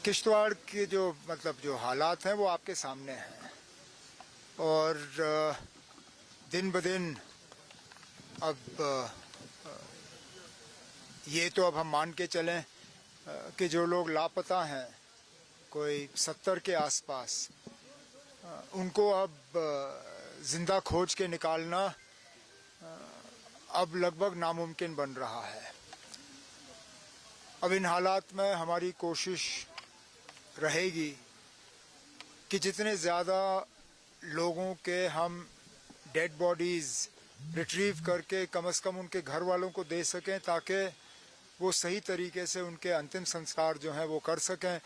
کشتواڑ کے جو جو حالات ہیں وہ آپ کے سامنے ہیں، اور دن بدن اب یہ تو اب ہم مان کے چلیں کہ جو لوگ لاپتہ ہیں کوئی 70 کے آس پاس، ان کو اب زندہ کھوج کے نکالنا اب لگ بھگ ناممکن بن رہا ہے۔ اب ان حالات میں ہماری کوشش رہے گی کہ جتنے زیادہ لوگوں کے ہم ڈیڈ باڈیز ریٹریو کر کے کم از کم ان کے گھر والوں کو دے سکیں، تاکہ وہ صحیح طریقے سے ان کے انتم سنسکار جو ہیں وہ کر سکیں،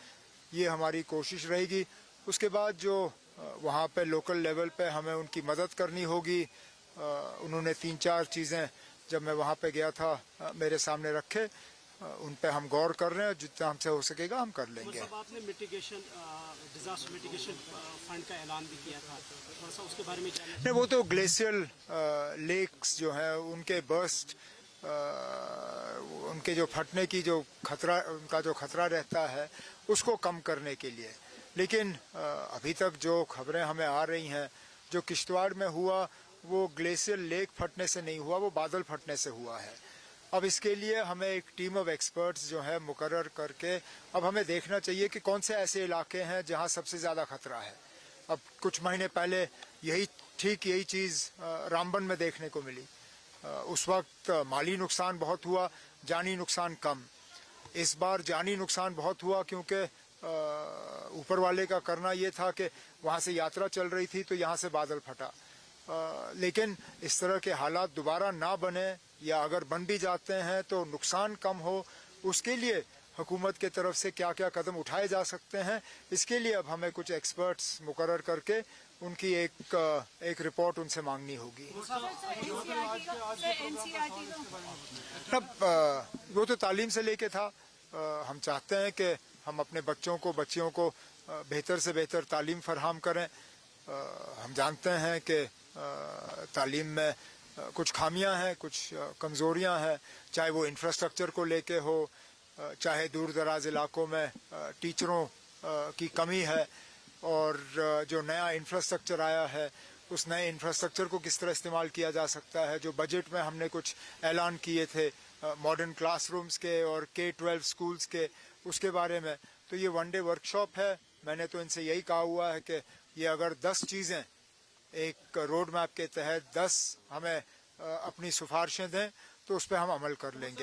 یہ ہماری کوشش رہے گی۔ اس کے بعد جو وہاں پہ لوکل لیول پہ ہمیں ان کی مدد کرنی ہوگی، انہوں نے 3-4 چیزیں جب میں وہاں پہ گیا تھا میرے سامنے رکھے، ان پہ ہم غور کر رہے ہیں، جتنا ہم سے ہو سکے گا ہم کر لیں گے۔ آپ نے ڈیزاسٹر میٹیگیشن فنڈ کا اعلان بھی کیا تھا، تھوڑا سا اس کے بارے میں جاننا۔ نہیں، وہ تو گلیشیل لیکس جو ہیں ان کے برسٹ، ان کے جو پھٹنے کی جو خطرہ، ان کا جو خطرہ رہتا ہے اس کو کم کرنے کے لیے۔ لیکن ابھی تک جو خبریں ہمیں آ رہی ہیں، جو کشتواڑ میں ہوا وہ گلیشیل لیک پھٹنے سے نہیں ہوا، وہ بادل پھٹنے سے ہوا ہے۔ اب اس کے لیے ہمیں ایک ٹیم آف ایکسپرٹس جو ہے مقرر کر کے اب ہمیں دیکھنا چاہیے کہ کون سے ایسے علاقے ہیں جہاں سب سے زیادہ خطرہ ہے۔ اب کچھ مہینے پہلے یہی چیز رامبن میں دیکھنے کو ملی، اس وقت مالی نقصان بہت ہوا، جانی نقصان کم۔ اس بار جانی نقصان بہت ہوا کیونکہ اوپر والے کا کرنا یہ تھا کہ وہاں سے یاترا چل رہی تھی تو یہاں سے بادل پھٹا۔ لیکن اس طرح کے حالات دوبارہ نہ بنے، یا اگر بن بھی جاتے ہیں تو نقصان کم ہو، اس کے لیے حکومت کے طرف سے کیا کیا قدم اٹھائے جا سکتے ہیں، اس کے لیے اب ہمیں کچھ ایکسپرٹس مقرر کر کے ان کی ایک رپورٹ ان سے مانگنی ہوگی۔ اب وہ تو تعلیم سے لے کے تھا، ہم چاہتے ہیں کہ ہم اپنے بچیوں کو بہتر سے بہتر تعلیم فراہم کریں۔ ہم جانتے ہیں کہ تعلیم میں کچھ خامیاں ہیں، کچھ کمزوریاں ہیں، چاہے وہ انفراسٹرکچر کو لے کے ہو، چاہے دور دراز علاقوں میں ٹیچروں کی کمی ہے، اور جو نیا انفراسٹرکچر آیا ہے اس نئے انفراسٹرکچر کو کس طرح استعمال کیا جا سکتا ہے۔ جو بجٹ میں ہم نے کچھ اعلان کیے تھے ماڈرن کلاس رومز کے اور K-12 سکولز کے، اس کے بارے میں، تو یہ 1 ڈے ورکشاپ ہے۔ میں نے تو ان سے یہی کہا ہوا ہے کہ یہ اگر 10 چیزیں ایک روڈ میپ کے تحت 10 ہمیں اپنی سفارشیں دیں تو اس پہ ہم عمل کر لیں گے۔